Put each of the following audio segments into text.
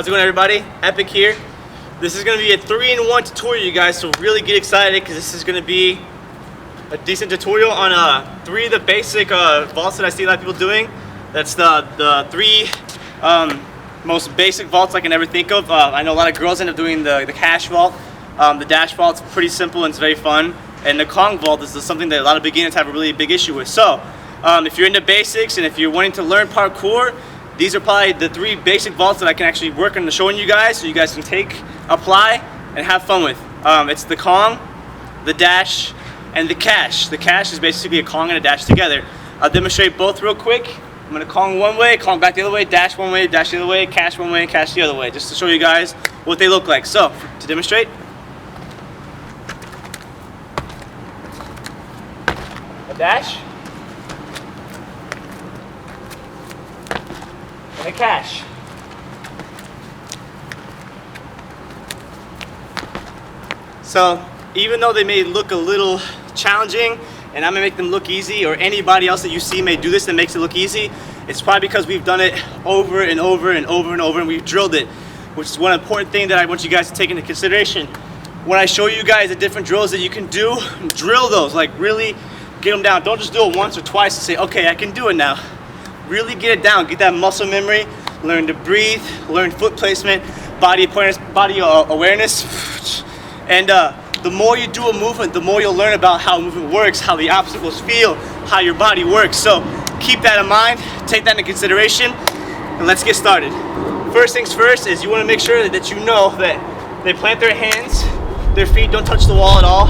How's it going, everybody? Epic here. This is going to be a 3-in-1 tutorial, you guys, so really get excited because this is going to be a decent tutorial on 3 of the basic vaults that I see a lot of people doing. That's the 3 most basic vaults I can ever think of. I know a lot of girls end up doing the KASH vault. The dash vault's pretty simple and it's very fun. And the Kong vault is something that a lot of beginners have a really big issue with. So, if you're into basics and if you're wanting to learn parkour, these are probably the 3 basic vaults that I can actually work on showing you guys, so you guys can take, apply, and have fun with. It's the Kong, the dash, and the KASH. The KASH is basically a Kong and a dash together. I'll demonstrate both real quick. I'm gonna Kong one way, Kong back the other way, dash one way, dash the other way, KASH one way, and KASH the other way, just to show you guys what they look like. So, to demonstrate, a dash, and a KASH. So even though they may look a little challenging and I'm gonna make them look easy, or anybody else that you see may do this and makes it look easy, it's probably because we've done it over and over and over and over and we've drilled it, which is one important thing that I want you guys to take into consideration. When I show you guys the different drills that you can do, drill those, like really get them down. Don't just do it once or twice and say, okay, I can do it now. Really get it down, get that muscle memory, learn to breathe, learn foot placement, body awareness. And the more you do a movement, the more you'll learn about how a movement works, how the obstacles feel, how your body works. So keep that in mind, take that into consideration, and let's get started. First things first is you want to make sure that you know that they plant their hands, their feet don't touch the wall at all,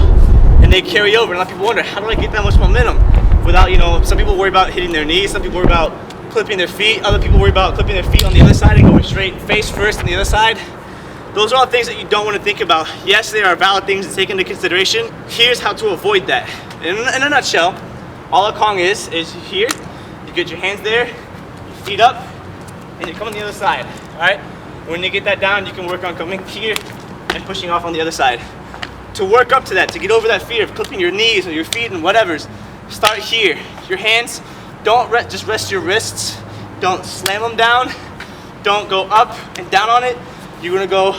and they carry over. And a lot of people wonder, how do I get that much momentum? Without, some people worry about hitting their knees, some people worry about clipping their feet, other people worry about clipping their feet on the other side and going straight face first on the other side. Those are all things that you don't want to think about. Yes, they are valid things to take into consideration. Here's how to avoid that. In a nutshell, all a Kong is here, you get your hands there, your feet up, and you come on the other side, all right? When you get that down, you can work on coming here and pushing off on the other side. To work up to that, to get over that fear of clipping your knees or your feet and whatever's, start here. Your hands, don't just rest your wrists. Don't slam them down. Don't go up and down on it. You're gonna go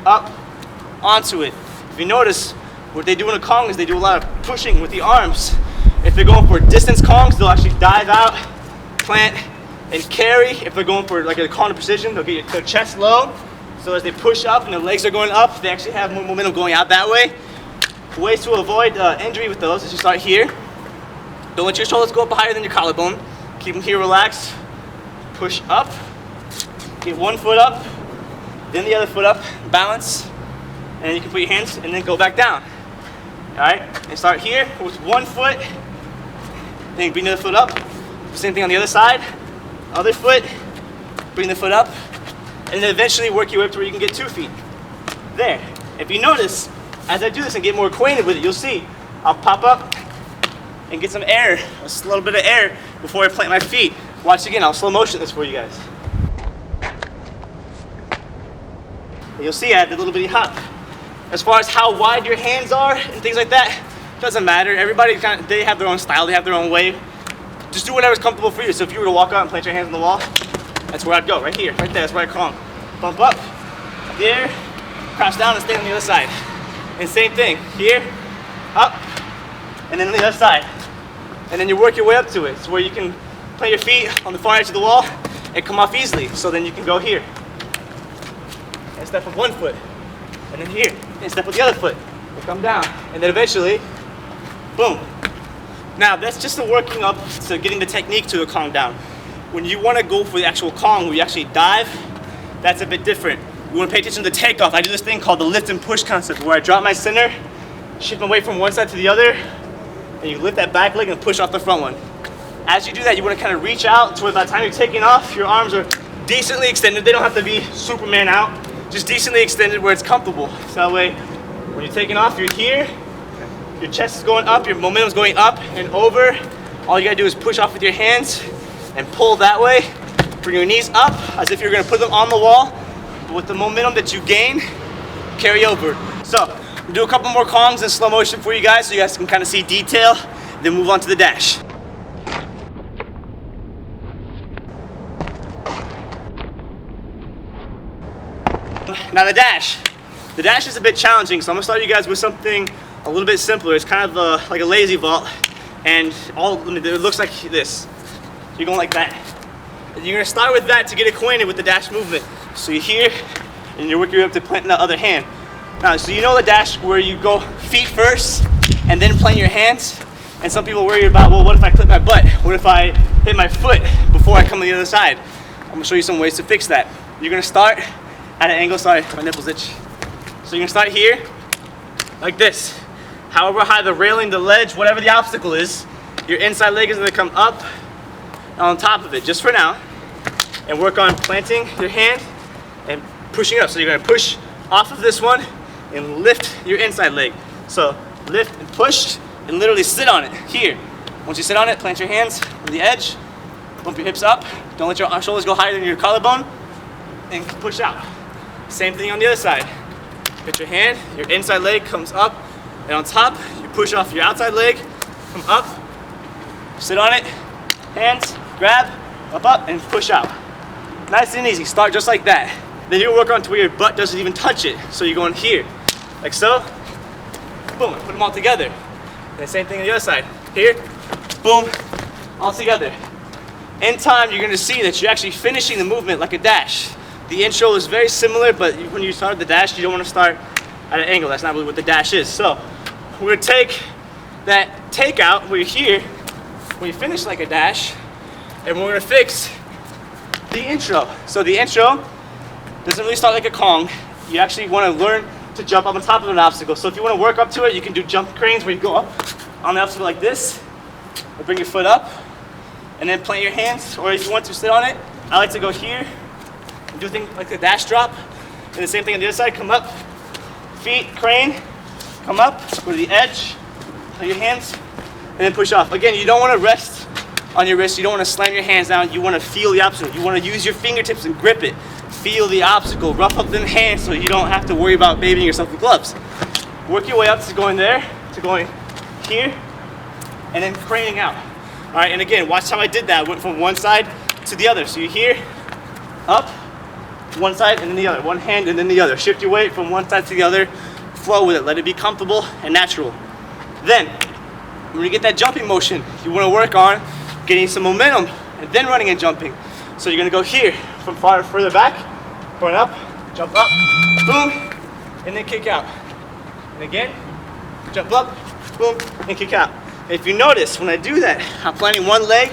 up onto it. If you notice, what they do in a Kong is they do a lot of pushing with the arms. If they're going for distance Kongs, they'll actually dive out, plant, and carry. If they're going for like a Kong to precision, they'll get their chest low. So as they push up and their legs are going up, they actually have more momentum going out that way. Ways to avoid injury with those is you start here. Don't let your shoulders go up higher than your collarbone. Keep them here relaxed. Push up. Get one foot up, then the other foot up, balance, and then you can put your hands and then go back down. All right, and start here with one foot, then bring the other foot up. Same thing on the other side, other foot, bring the foot up, and then eventually work your way up to where you can get 2 feet. There. If you notice, as I do this and get more acquainted with it, you'll see I'll pop up and get some air, a little bit of air before I plant my feet. Watch again, I'll slow motion this for you guys. You'll see I had the little bitty hop. As far as how wide your hands are and things like that, doesn't matter. Everybody they have their own style, they have their own way. Just do whatever's comfortable for you. So if you were to walk out and plant your hands on the wall, that's where I'd go, right here, right there, that's where I Kong. Bump up, there, crouch down and stay on the other side. And same thing, here, up, and then on the other side. And then you work your way up to it. So where you can plant your feet on the far edge of the wall and come off easily. So then you can go here. And step with one foot, and then here, and step with the other foot, and come down, and then eventually, boom. Now that's just the working up to getting the technique to a Kong down. When you want to go for the actual Kong, where you actually dive, that's a bit different. You want to pay attention to the takeoff. I do this thing called the lift and push concept, where I drop my center, shift my weight from one side to the other, and you lift that back leg and push off the front one. As you do that, you want to kind of reach out to where by the time you're taking off, your arms are decently extended. They don't have to be Superman out. Just decently extended where it's comfortable. So that way, when you're taking off, you're here, your chest is going up, your momentum's going up and over. All you gotta do is push off with your hands and pull that way. Bring your knees up as if you're gonna put them on the wall. But with the momentum that you gain, carry over. So, we'll do a couple more Kongs in slow motion for you guys so you guys can kind of see detail, then move on to the dash. now the dash. The dash is a bit challenging, so I'm gonna start you guys with something a little bit simpler. It's kind of like a lazy vault, and it looks like this. You're going like that. And you're gonna start with that to get acquainted with the dash movement. So you're here, and you're working your way up to planting the other hand. Now, so you know the dash where you go feet first, and then plant your hands. And some people worry about, well, what if I clip my butt? What if I hit my foot before I come to the other side? I'm gonna show you some ways to fix that. You're gonna start at an angle, sorry, my nipples itch. So you're gonna start here, like this. However high the railing, the ledge, whatever the obstacle is, your inside leg is gonna come up on top of it, just for now. And work on planting your hand and pushing up. So you're gonna push off of this one and lift your inside leg. So lift and push and literally sit on it, here. Once you sit on it, plant your hands on the edge, bump your hips up, don't let your shoulders go higher than your collarbone, and push out. Same thing on the other side. Put your hand, your inside leg comes up, and on top, you push off your outside leg, come up, sit on it, hands, grab, up, and push out. Nice and easy, start just like that. Then you'll work on to where your butt doesn't even touch it. So you're going here, like so, boom, put them all together. And same thing on the other side. Here, boom, all together. In time, you're gonna see that you're actually finishing the movement like a dash. The intro is very similar, but when you start the dash, you don't wanna start at an angle. That's not really what the dash is. So we're gonna take that takeout where you're here, where you finish like a dash, and we're gonna fix the intro. So the intro doesn't really start like a Kong. You actually wanna learn to jump up on top of an obstacle. So if you want to work up to it, you can do jump cranes where you go up on the obstacle like this, or bring your foot up, and then plant your hands, or if you want to sit on it, I like to go here, and do things like the dash drop, and the same thing on the other side, come up, feet, crane, come up, go to the edge, plant your hands, and then push off. Again, you don't want to rest on your wrist, you don't want to slam your hands down, you want to feel the obstacle, you want to use your fingertips and grip it. Feel the obstacle, rough up them hands so you don't have to worry about babying yourself with gloves. Work your way up to going there, to going here, and then craning out. All right, and again, watch how I did that. I went from one side to the other. So you're here, up, one side and then the other. One hand and then the other. Shift your weight from one side to the other. Flow with it, let it be comfortable and natural. Then, when you get that jumping motion, you wanna work on getting some momentum and then running and jumping. So you're gonna go here, from further back, going up, jump up, boom, and then kick out. And again, jump up, boom, and kick out. And if you notice, when I do that, I'm planting one leg,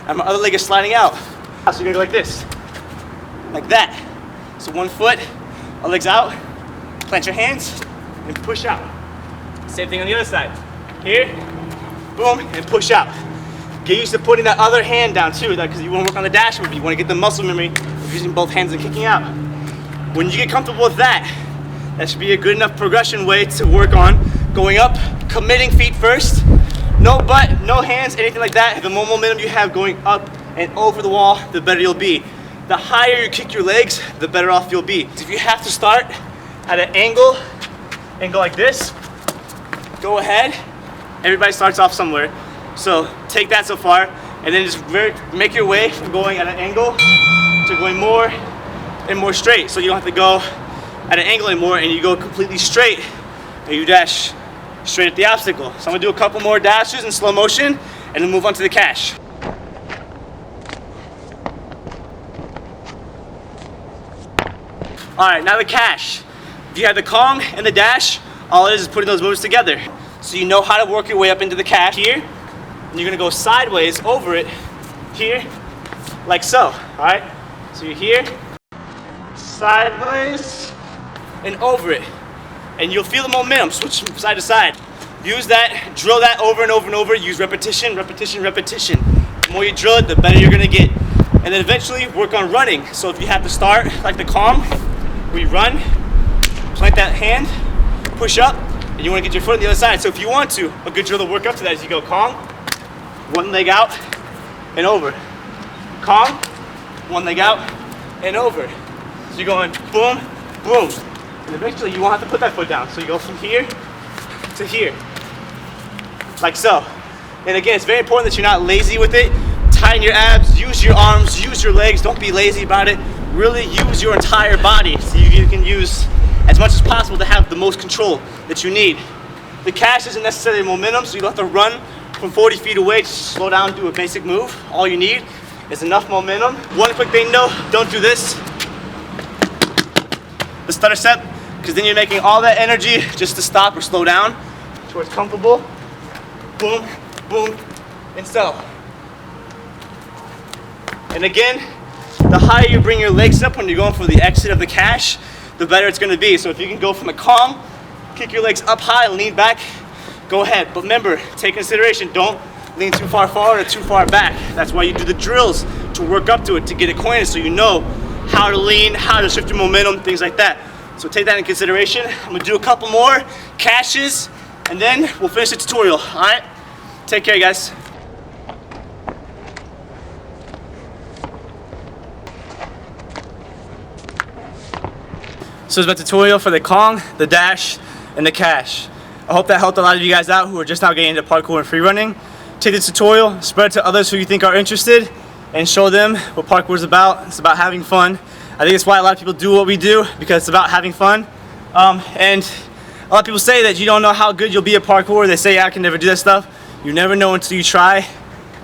and my other leg is sliding out. So you're gonna go like this, like that. So one foot, our legs out, plant your hands, and push out. Same thing on the other side. Here, boom, and push out. Get used to putting that other hand down too, because you want to work on the dash move. You want to get the muscle memory of using both hands and kicking out. When you get comfortable with that, that should be a good enough progression way to work on going up, committing feet first, no butt, no hands, anything like that. The more momentum you have going up and over the wall, the better you'll be. The higher you kick your legs, the better off you'll be. If you have to start at an angle and go like this, go ahead. Everybody starts off somewhere. So take that so far, and then just make your way from going at an angle to going more and more straight. So you don't have to go at an angle anymore, and you go completely straight, and you dash straight at the obstacle. So I'm gonna do a couple more dashes in slow motion, and then move on to the KASH. All right, now the KASH. If you have the Kong and the dash, all it is putting those moves together. So you know how to work your way up into the KASH here. And you're gonna go sideways over it here, like so, all right? So you're here, sideways, and over it. And you'll feel the momentum, switch from side to side. Use that, drill that over and over and over, use repetition, repetition, repetition. The more you drill it, the better you're gonna get. And then eventually work on running. So if you have to start like the Kong, where you run, plant that hand, push up, and you wanna get your foot on the other side. So if you want to, a good drill to work up to that is you go Kong, one leg out and over. Kong, one leg out and over. So you're going boom, boom. And eventually you won't have to put that foot down. So you go from here to here, like so. And again, it's very important that you're not lazy with it. Tighten your abs, use your arms, use your legs. Don't be lazy about it. really use your entire body so you can use as much as possible to have the most control that you need. The KASH isn't necessarily momentum, so you don't have to run from 40 feet away. Just slow down, do a basic move. All you need is enough momentum. One quick thing though, don't do this, the stutter step, because then you're making all that energy just to stop or slow down to where it's comfortable. Boom, boom, and settle. And again, the higher you bring your legs up when you're going for the exit of the KASH, the better it's going to be. So if you can go from a calm, kick your legs up high, lean back, go ahead. But remember, take consideration, don't lean too far forward or too far back. That's why you do the drills, to work up to it, to get acquainted so you know how to lean, how to shift your momentum, things like that. So take that in consideration. I'm gonna do a couple more KASHs and then we'll finish the tutorial, all right? Take care, guys. So it's my tutorial for the Kong, the dash, and the KASH. I hope that helped a lot of you guys out who are just now getting into parkour and free running. Take this tutorial, spread it to others who you think are interested, and show them what parkour is about. It's about having fun. I think it's why a lot of people do what we do, because it's about having fun. And a lot of people say that you don't know how good you'll be at parkour. They say, yeah, I can never do that stuff. You never know until you try.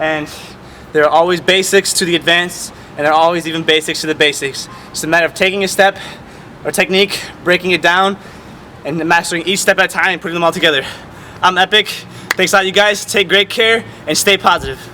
And there are always basics to the advanced, and there are always even basics to the basics. It's a matter of taking a step or technique, breaking it down, and mastering each step at a time and putting them all together. I'm Epic. Thanks a lot, you guys. Take great care and stay positive.